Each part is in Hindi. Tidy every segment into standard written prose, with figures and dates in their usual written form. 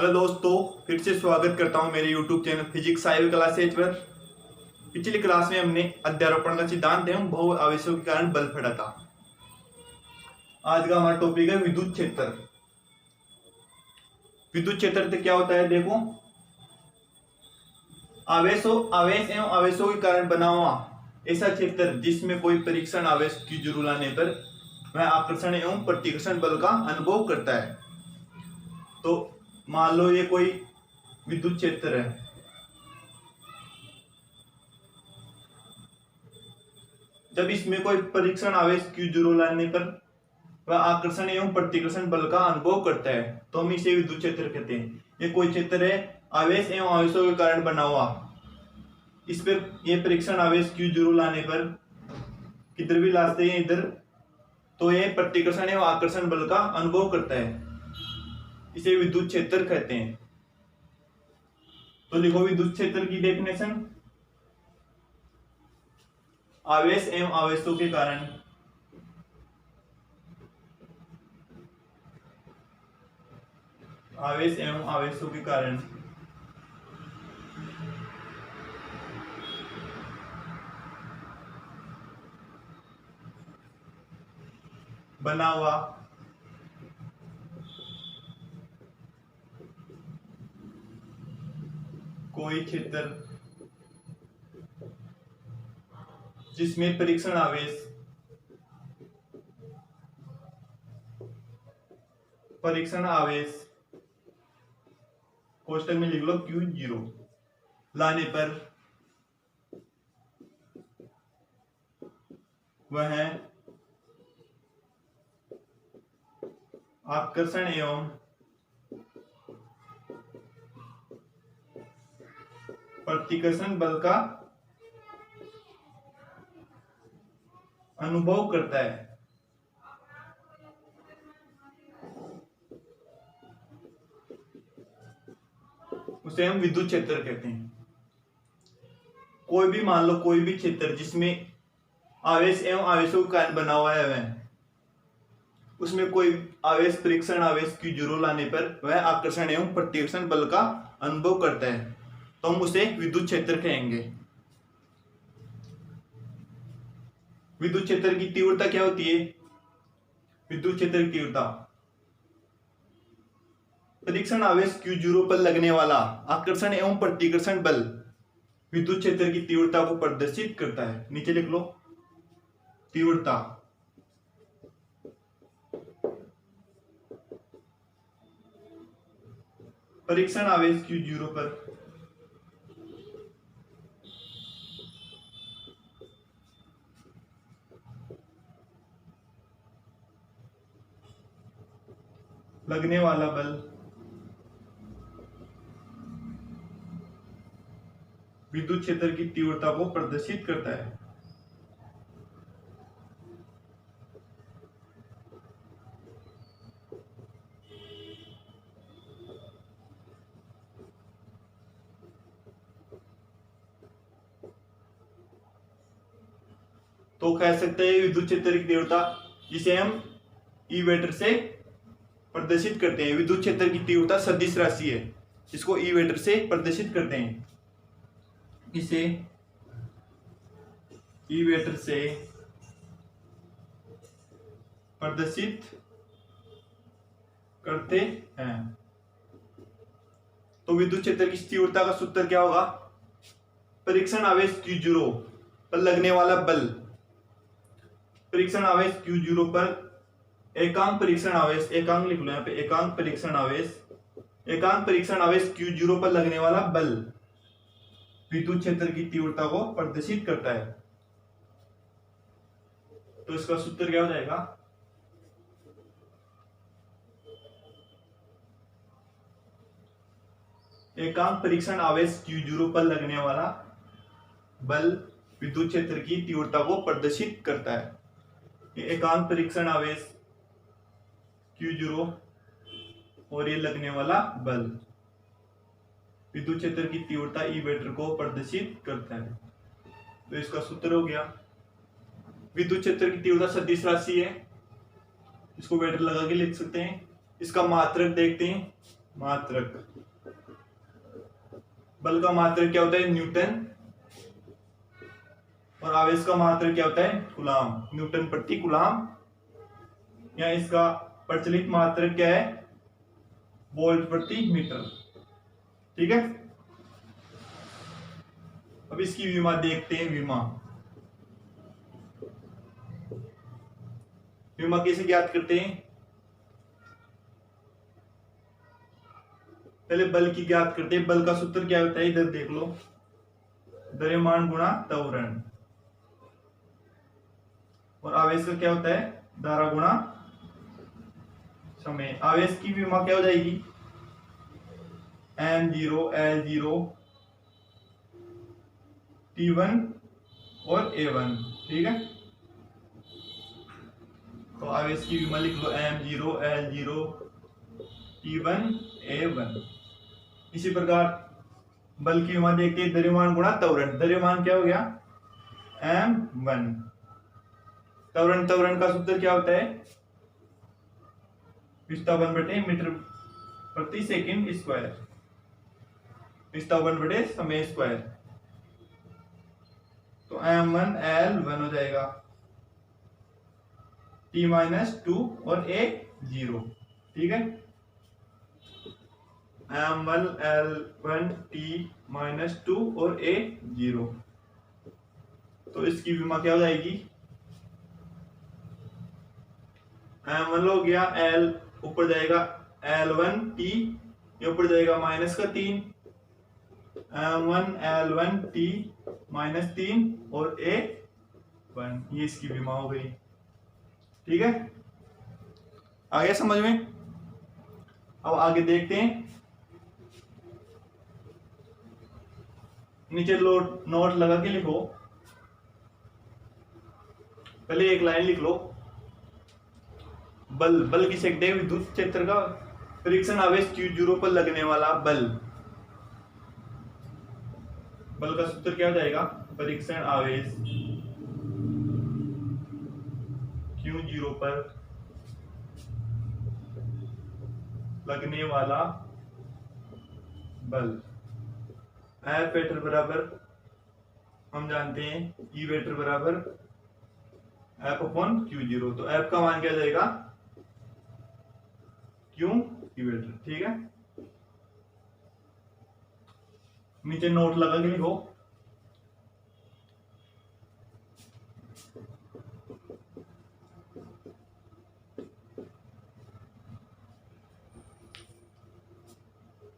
हेलो दोस्तों, फिर से स्वागत करता हूं मेरे YouTube चैनल फिजिक्स साइव क्लासेज पर। पिछली क्लास में हमने अध्यारोपण का सिद्धांत एवं बहु आवेशों के कारण बल पढ़ा था। आज का हमारा टॉपिक है विद्युत क्षेत्र। विद्युत क्षेत्र से क्या होता है, देखो, आवेश एवं आवेशों के कारण बना हुआ ऐसा क्षेत्र जिसमें कोई परीक्षण आवेश की जरूरत आने पर वह आकर्षण एवं प्रतिकर्षण बल का अनुभव करता है। तो मान लो ये कोई विद्युत क्षेत्र है। जब इसमें कोई परीक्षण आवेश की जरूरत लाने पर वह आकर्षण एवं प्रतिकर्षण बल का अनुभव करता है, तो हम इसे विद्युत क्षेत्र कहते हैं। ये कोई क्षेत्र है आवेश एवं आवेशों के कारण बना हुआ। इस पर ये परीक्षण आवेश की जरूरत लाने पर किधर भी लाते हैं इधर, तो ये प्रतिकर्षण एवं आकर्षण बल का अनुभव करता है। इसे विद्युत क्षेत्र कहते हैं। तो लिखो विद्युत क्षेत्र की डेफिनेशन। आवेश एवं आवेशों के कारण आवेश एवं आवेशों के कारण बना हुआ कोई क्षेत्र जिसमें परीक्षण आवेश कोष्टक में लिख लो Q0 लाने पर वह आकर्षण एवं प्रतिकर्षण बल का अनुभव करता है। उसे हम विद्युत क्षेत्र कहते हैं। कोई भी मान लो कोई भी क्षेत्र जिसमें आवेश एवं आवेशों के कारण बना हुआ है, वह उसमें कोई आवेश परीक्षण आवेश की जरूरत लाने पर वह आकर्षण एवं प्रतिकर्षण बल का अनुभव करता है, तो हम उसे विद्युत क्षेत्र कहेंगे। विद्युत क्षेत्र की तीव्रता क्या होती है? विद्युत क्षेत्र की तीव्रता परीक्षण आवेश Q0 पर लगने वाला आकर्षण एवं प्रतिकर्षण बल विद्युत क्षेत्र की तीव्रता को प्रदर्शित करता है। नीचे लिख लो तीव्रता। परीक्षण आवेश Q0 पर लगने वाला बल विद्युत क्षेत्र की तीव्रता को प्रदर्शित करता है। तो कह सकते हैं विद्युत क्षेत्र की तीव्रता, जिसे हम ई वेक्टर से प्रदर्शित करते हैं। विद्युत क्षेत्र की तीव्रता सदिश राशि है, इसको ई वेक्टर से प्रदर्शित करते हैं। इसे ई वेक्टर से प्रदर्शित करते हैं। तो विद्युत क्षेत्र की तीव्रता का सूत्र क्या होगा? परीक्षण आवेश Q0 पर लगने वाला बल, परीक्षण आवेश Q0 पर एकांक परीक्षण आवेश, एकांक लिख लो यहाँ पे, एकांक परीक्षण आवेश Q0 पर लगने वाला बल विद्युत क्षेत्र की तीव्रता को प्रदर्शित करता है। तो इसका सूत्र क्या हो जाएगा? एकांक परीक्षण आवेश Q0 पर लगने वाला बल विद्युत क्षेत्र की तीव्रता को प्रदर्शित करता है। ये एकांक परीक्षण आवेश Q0 और ये लगने वाला बल विद्युत क्षेत्र की तीव्रता ई वेक्टर को प्रदर्शित करता है। तो इसका सूत्र हो गया। विद्युत क्षेत्र की तीव्रता सदिश राशि है, इसको वेक्टर लगा के लिख सकते हैं। इसका मात्रक देखते हैं, मात्रक। बल का मात्रक क्या होता है? न्यूटन। और आवेश का मात्रक क्या होता है? कूलाम, न्यूटन प्रति कूलाम। या इसका प्रचलित मात्रक क्या है? वोल्ट प्रति मीटर। ठीक है। अब इसकी विमा देखते हैं। विमा विमा कैसे ज्ञात करते हैं? पहले बल की ज्ञात करते हैं। बल का सूत्र क्या होता है? इधर देख लो, द्रव्यमान गुणा त्वरण। और आवेश का क्या होता है? धारा गुणा समय। आवेश की विमा क्या हो जाएगी? m0 L0 T1 और A1। ठीक है। तो आवेश की विमा लिख लो m0 L0 T1 A1। इसी प्रकार बल की विमा देखते हैं, द्रव्यमान गुणा त्वरण। द्रव्यमान क्या हो गया? m1। त्वरण, त्वरण का सूत्र क्या होता है? विस्थापन बटे मीटर प्रति सेकंड स्क्वायर। विस्थापन बटे समय स्क्वायर। तो m1 L1 हो जाएगा, T-2 और A0। ठीक है। m1 L1 T-2 और A0। तो इसकी विमा क्या हो जाएगी? m1 हो गया, L ऊपर जाएगा L1 T, ये ऊपर जाएगा -3, m1 L1 T -3 और A1। ये इसकी विमा हो गई। ठीक है। आ गया समझ में? अब आगे देखते हैं। नीचे नोट लगा के लिखो। पहले एक लाइन लिख लो। बल, बल किसे कहते हैं? विद्युत क्षेत्र का परीक्षण आवेश Q0 पर लगने वाला बल। बल का सूत्र क्या हो जाएगा? परीक्षण आवेश Q0 पर लगने वाला बल। F वेक्टर बराबर हम जानते हैं, E वेक्टर बराबर F/Q0। तो F का मान क्या जाएगा? Q E vector. ठीक है। नीचे नोट लगा के लिखो।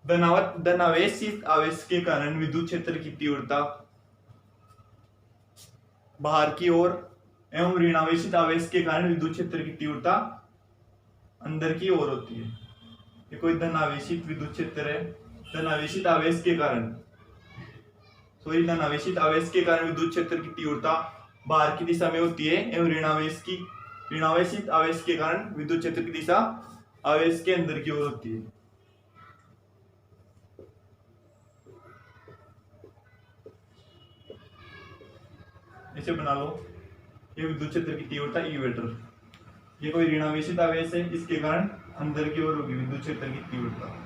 धनावेशित आवेश के कारण विद्युत क्षेत्र की तीव्रता बाहर की ओर एवं ऋणावेशित आवेश के कारण विद्युत क्षेत्र की तीव्रता अंदर की ओर होती है। ये कोई धनावेशित विद्युत क्षेत्र है। धनावेशित आवेश के कारण धनावेशित आवेश के कारण विद्युत क्षेत्र की तीव्रता बाहर की दिशा में होती है एवं ऋणावेशित आवेश के कारण विद्युत क्षेत्र की दिशा आवेश के अंदर की ओर होती है। इसे बना लो। ये विद्युत क्षेत्र की तीव्रता E वेक्टर। ये कोई ऋणावेशित आवेश है, इसके कारण अंदर की ओर होगी विद्युत क्षेत्र की तीव्रता।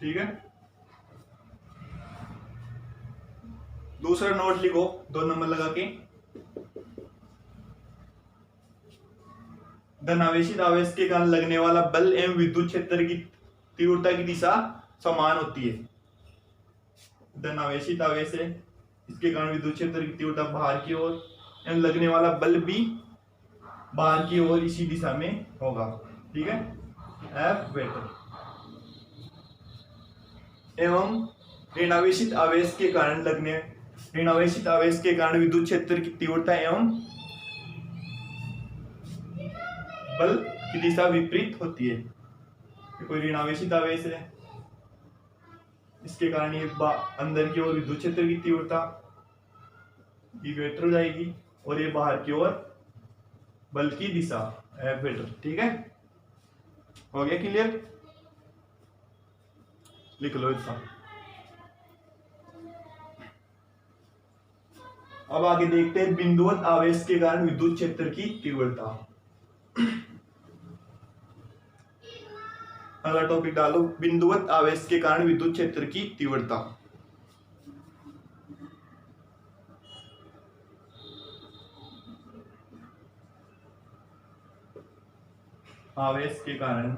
ठीक है। दूसरा नोट लिखो 2 नंबर लगा के। धनावेशित आवेश के कारण लगने वाला बल एवं विद्युत क्षेत्र की तीव्रता की दिशा समान होती है। धनावेशित आवेश है, इसके कारण विद्युत क्षेत्र की तीव्रता बाहर की ओर एवं लगने वाला बल भी बाहर की ओर इसी दिशा में होगा। ठीक है। F vector. एवं ऋणावेशित आवेश के कारण विद्युत क्षेत्र की तीव्रता एवं बल की दिशा विपरीत होती है। कोई ऋणावेशित आवेश है, इसके कारण ये अंदर की ओर विद्युत क्षेत्र की तीव्रता E वेक्टर हो जाएगी और ये बाहर की ओर बल की दिशा F वेक्टर। ठीक है। हो गया क्लियर? लिख लो इसका। अब आगे देखते हैं बिंदुवत आवेश के कारण विद्युत क्षेत्र की तीव्रता। अगला टॉपिक डालो, बिंदुवत आवेश के कारण विद्युत क्षेत्र की तीव्रता। आवेश के कारण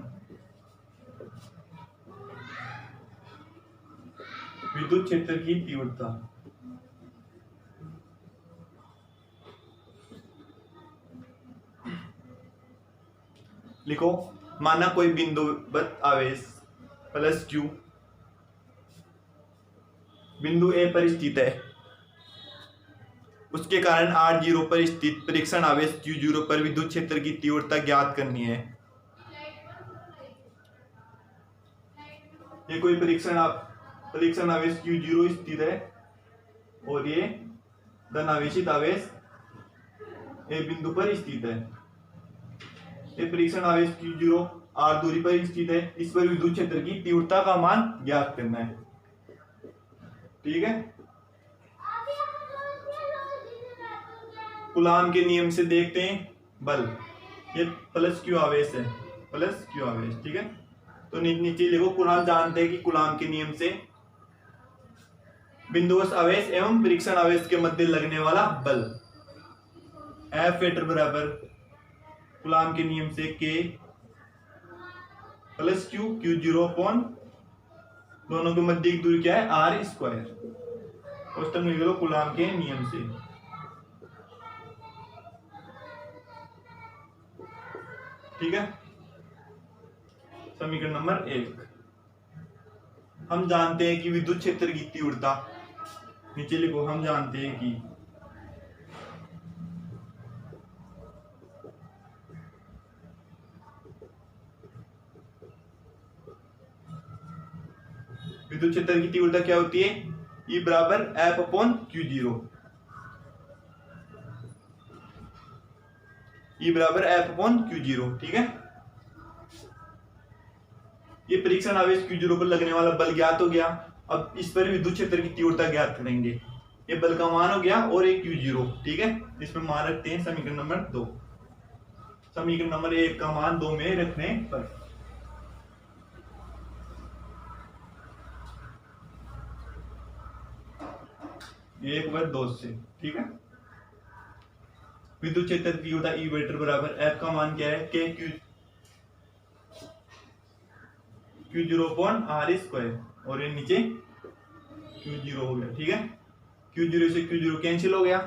विद्युत क्षेत्र की तीव्रता। लिखो, माना कोई बिंदुवत आवेश प्लस क्यू बिंदु ए पर स्थित है, उसके कारण R0 पर स्थित परीक्षण आवेश Q0 पर विद्युत क्षेत्र की तीव्रता ज्ञात करनी है। ये कोई परीक्षण आवेश Q0 स्थित है और ये धनावेशित आवेश ए बिंदु पर स्थित है। ये परीक्षण आवेश Q0 R दूरी पर स्थित है, इस पर विद्युत क्षेत्र की तीव्रता का मान ज्ञात करना है। ठीक है, कूलाम के नियम से देखते हैं बल, ये प्लस क्यू आवेश है, प्लस क्यू आवेश। ठीक है, तो नीचे लिखो, कूलाम जानते हैं कि कूलाम के नियम से बिंदुवत आवेश एवं परीक्षण आवेश के मध्य लगने वाला बल F वेटर बराबर कूलाम के नियम से K plus Q, Q0 upon दोनों के मध्य की दूरी क्या है, R स्क्वायर। क्वेश्चन लिख लो कूलाम के नियम से। ठीक है, समीकरण नंबर 1, हम जानते हैं कि विद्युत क्षेत्र की तीव्रता, नीचे लिखो, हम जानते हैं कि विद्युत क्षेत्र की तीव्रता क्या होती है, E बराबर F अपॉन Q0। E बराबर F अपॉन Q0। ठीक है, ये परीक्षण आवेश Q0 पर लगने वाला बल ज्ञात हो गया। अब इस पर विद्युत क्षेत्र की तीव्रता ज्ञात करेंगे। ये बल का मान हो गया और एक Q0। ठीक है, इसमें मान रखते हैं समीकरण नंबर 2। समीकरण नंबर 1 का मान 2 में रखने पर 1/2 से। ठीक है, विद्युत क्षेत्र की तीव्रता E वेक्टर बराबर F का मान क्या है, K Q0 upon R square, और ये नीचे Q0 हो गया। ठीक है, Q0 से Q0 कैंसिल हो गया,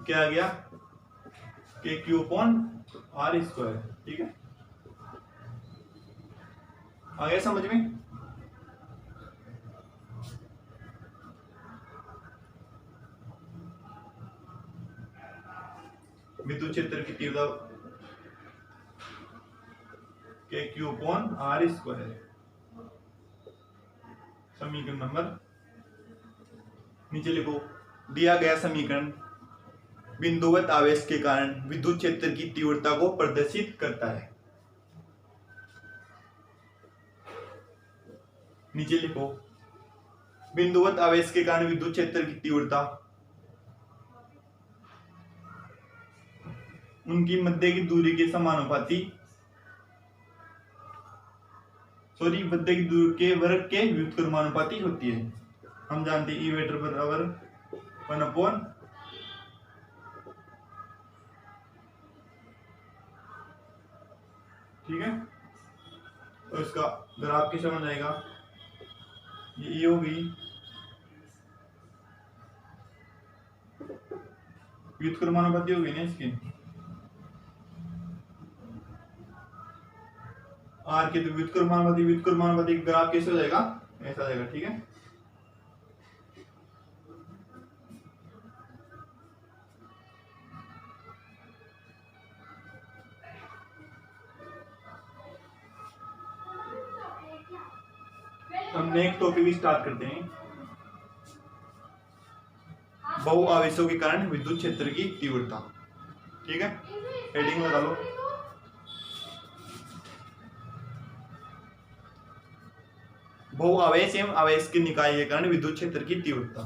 क्या आ गया, KQ अपॉन R स्क्वायर। ठीक है, आ गया समझ में। विद्युत क्षेत्र की तीव्रता KQ अपॉन R स्क्वायर, समीकरण नंबर, नीचे लिखो, दिया गया समीकरण बिंदुवत आवेश के कारण विद्युत क्षेत्र की तीव्रता को प्रदर्शित करता है। नीचे लिखो, बिंदुवत आवेश के कारण विद्युत क्षेत्र की तीव्रता उनकी मध्य की दूरी के समानुपाती, मध्य की दूरी के वर्ग के व्युत्क्रमानुपाती होती है। हम जानते हैं E वेक्टर बराबर 1 अपॉन ठीक है, तो इसका ग्राफ कैसे बन जाएगा, ये होगी व्युत्क्रमानुपाती होगी ना इसकी, आर के, तो व्युत्क्रमानुपाती ग्राफ कैसे हो जाएगा, ऐसा जाएगा। ठीक है, हम नेक्स्ट टॉपिक स्टार्ट करते हैं, बहु आवेशों के कारण विद्युत क्षेत्र की तीव्रता। ठीक है, हेडिंग लगा लो, बहु आवेश एवं आवेश के निकाय के कारण विद्युत क्षेत्र की तीव्रता।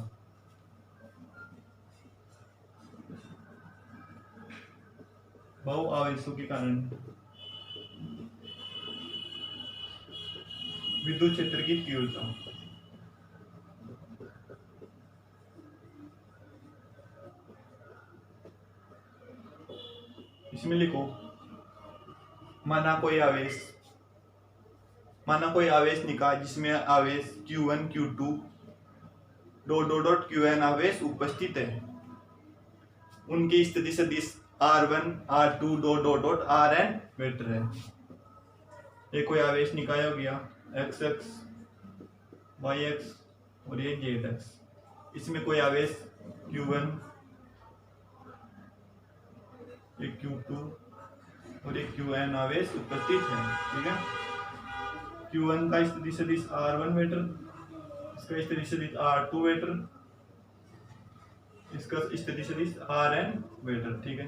बहु आवेशों के कारण विद्युत क्षेत्र की तीव्रता। इसमें लिखो माना कोई आवेश निकाय जिसमें आवेश Q1 Q2 dot dot dot Qn आवेश उपस्थित है, उनकी स्थिति सदिश R1 R2 dot dot dot Rn vector है। ये कोई आवेश निकाय हो गया XX YX और ये ZX। इसमें कोई आवेश Q1 ये Q2 और एक Qn आवेश उपस्थित है, ठीक है। Q1 का स्थिति सदिश R1 मीटर, इसका स्थिति सदिश R2 मीटर, इसका स्थिति सदिश Rn मीटर, ठीक है।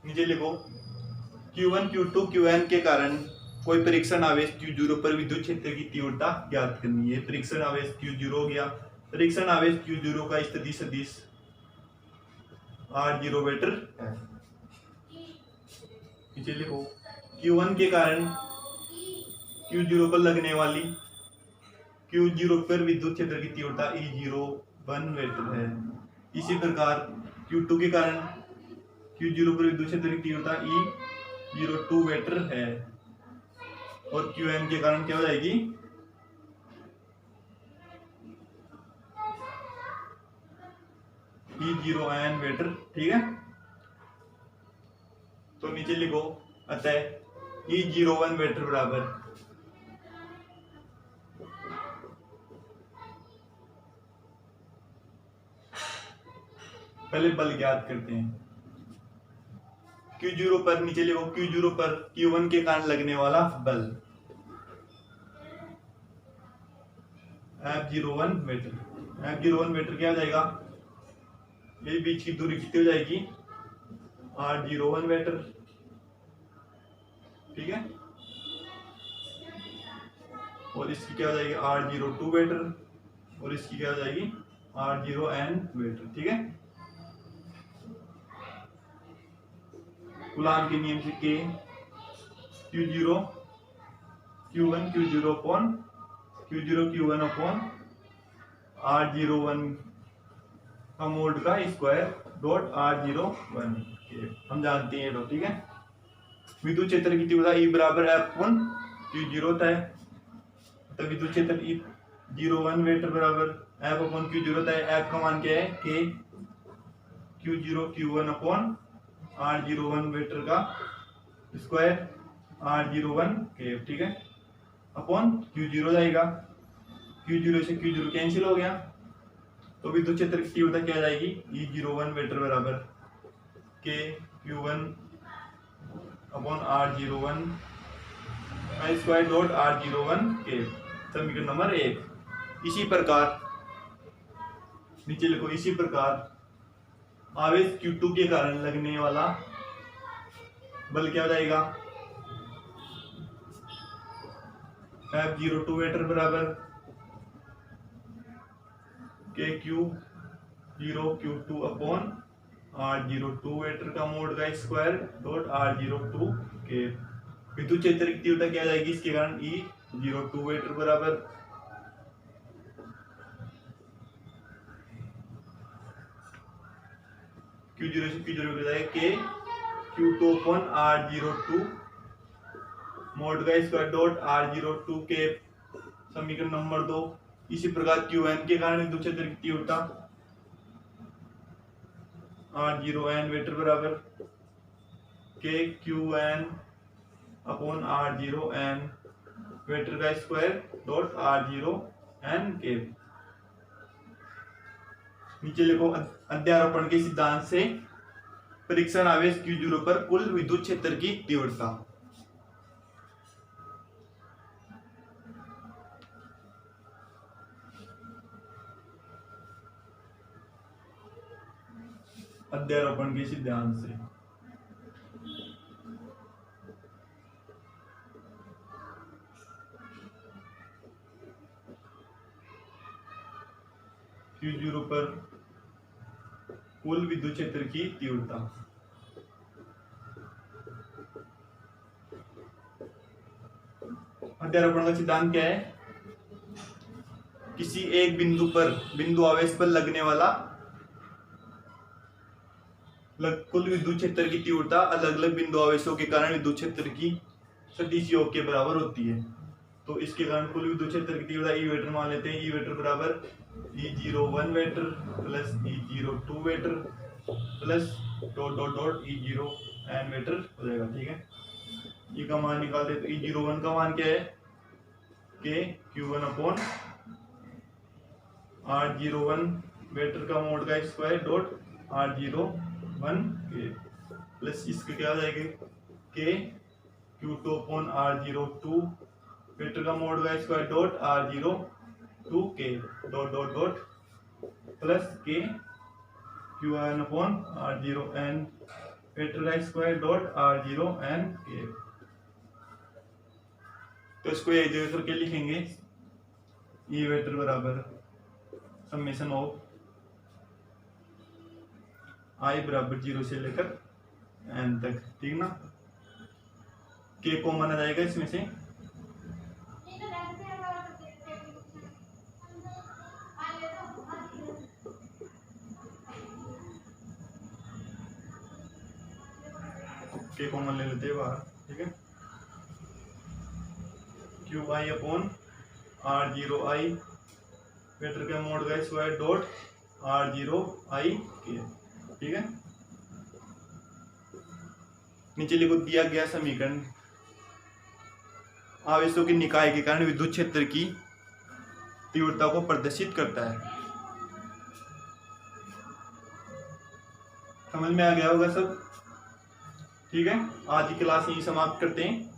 नीचे लिखो Q1 Q2 Qn के कारण कोई परीक्षण आवेश Q0 पर विद्युत क्षेत्र की तीव्रता ज्ञात करनी है। परीक्षण आवेश Q0 हो गया। परीक्षण आवेश Q0 का स्थिति सदिश R0 मीटर है। नीचे लिखो Q1 के कारण Q0 पर लगने वाली Q0 पर विद्युत क्षेत्र की तीव्रता E01 मीटर है। इसी प्रकार Q2 के कारण Q0 पर विद्युत क्षेत्र की तीव्रता E02 मीटर है और Qn के कारण क्या हो जाएगी E0n मीटर, ठीक है। तो नीचे लिखो अतः E01 मीटर बराबर पहले बल ज्ञात करते हैं। Q0 पर नीचे लिखो Q0 पर Q1 के कारण लगने वाला बल F01 मीटर। F01 मीटर क्या हो जाएगा, ये बीच की दूरी कितनी हो जाएगी R01 मीटर, ठीक है। और इसकी क्या हो जाएगी R02 मीटर और इसकी क्या हो जाएगी R0n मीटर, ठीक है। कूलाम के नियम से K Q0 Q1 Q0 upon Q0 Q1 upon R01 का मोड का स्क्वायर डॉट R01 हम जानते हैं तो, ठीक है। विद्युत क्षेत्र की तीव्रता E बराबर F1 Q0 होता है, तो विद्युत क्षेत्र E01 मीटर बराबर F अपॉन Q0 होता है। F का मान क्या है K Q0 Q1 upon R01 metre का स्क्वायर R01 के, ठीक है, अपॉन Q0 जाएगा। Q0 से Q0 कैंसिल हो गया, तो विद्युत क्षेत्र की तीव्रता क्या जाएगी E01 मीटर बराबर K Q1 अपॉन R01 का स्क्वायर डॉट R01 के, समीकरण नंबर 1। इसी प्रकार नीचे लिखो इसी प्रकार आवेश Q2 के कारण लगने वाला बल क्या हो जाएगा F02 मीटर बराबर K Q0 Q2 upon R02 metre का मोड का स्क्वायर डॉट R02 के। विद्युत क्षेत्र की तीव्रता क्या जाएगी इसके कारण E02 मीटर बराबर Q0 से Q0 हो जाएगा K Q2 upon R02 mode का स्क्वायर डॉट R02 के, समीकरण नंबर 2। इसी प्रकार Qn के कारण विद्युत क्षेत्र की तीव्रता R0n मीटर बराबर K Qn upon R0n metre का स्क्वायर डॉट R0n के। नीचे लिखो अध्यारोपण के सिद्धांत से परीक्षण आवेश Q0 पर कुल विद्युत क्षेत्र की तीव्रता। अध्यारोपण के सिद्धांत से Q0 पर कुल विद्युत क्षेत्र की तीव्रता। अध्यारोपण का सिद्धांत क्या है? किसी एक बिंदु आवेश पर लगने वाला कुल विद्युत क्षेत्र की तीव्रता अलग अलग बिंदु आवेशों के कारण विद्युत क्षेत्र की सदिश योग के बराबर होती है। तो इसके कारण कुल विद्युत क्षेत्र की तीव्रता ई वेक्टर मान लेते हैं। ई वेक्टर बराबर E01 vector plus E02 vector plus dot dot dot E0n vector हो जाएगा। ठीक है, ई का मान निकालते तो E01 का मान क्या है? के Q1 अपॉन R01 वेक्टर का मोड का स्क्वायर डॉट R01 के प्लस इसके क्या हो जाएगा? के Q2 अपॉन R02 वेक्टर का मोड का स्क्वायर डॉट R02 के डॉट डॉट डॉट प्लस के Q1 अपॉन R0n वेक्टर का स्क्वायर डॉट R0n के। तो इसको एक जगह करके लिखेंगे, ई वेक्टर बराबर समेशन ऑफ I बराबर 0 से लेकर n तक। ठीक ना, के कॉमन आ जाएगा इसमें से, के कॉमन ले लेते हैं बाहर। ठीक है, QI अपॉन R0I वेक्टर के मोड का स्क्वायर डॉट R0I के। ठीक है, नीचे लिखो दिया गया समीकरण आवेशों के निकाय के कारण विद्युत क्षेत्र की तीव्रता को प्रदर्शित करता है। समझ में आ गया होगा सब? ठीक है, आज की क्लास यही समाप्त करते हैं।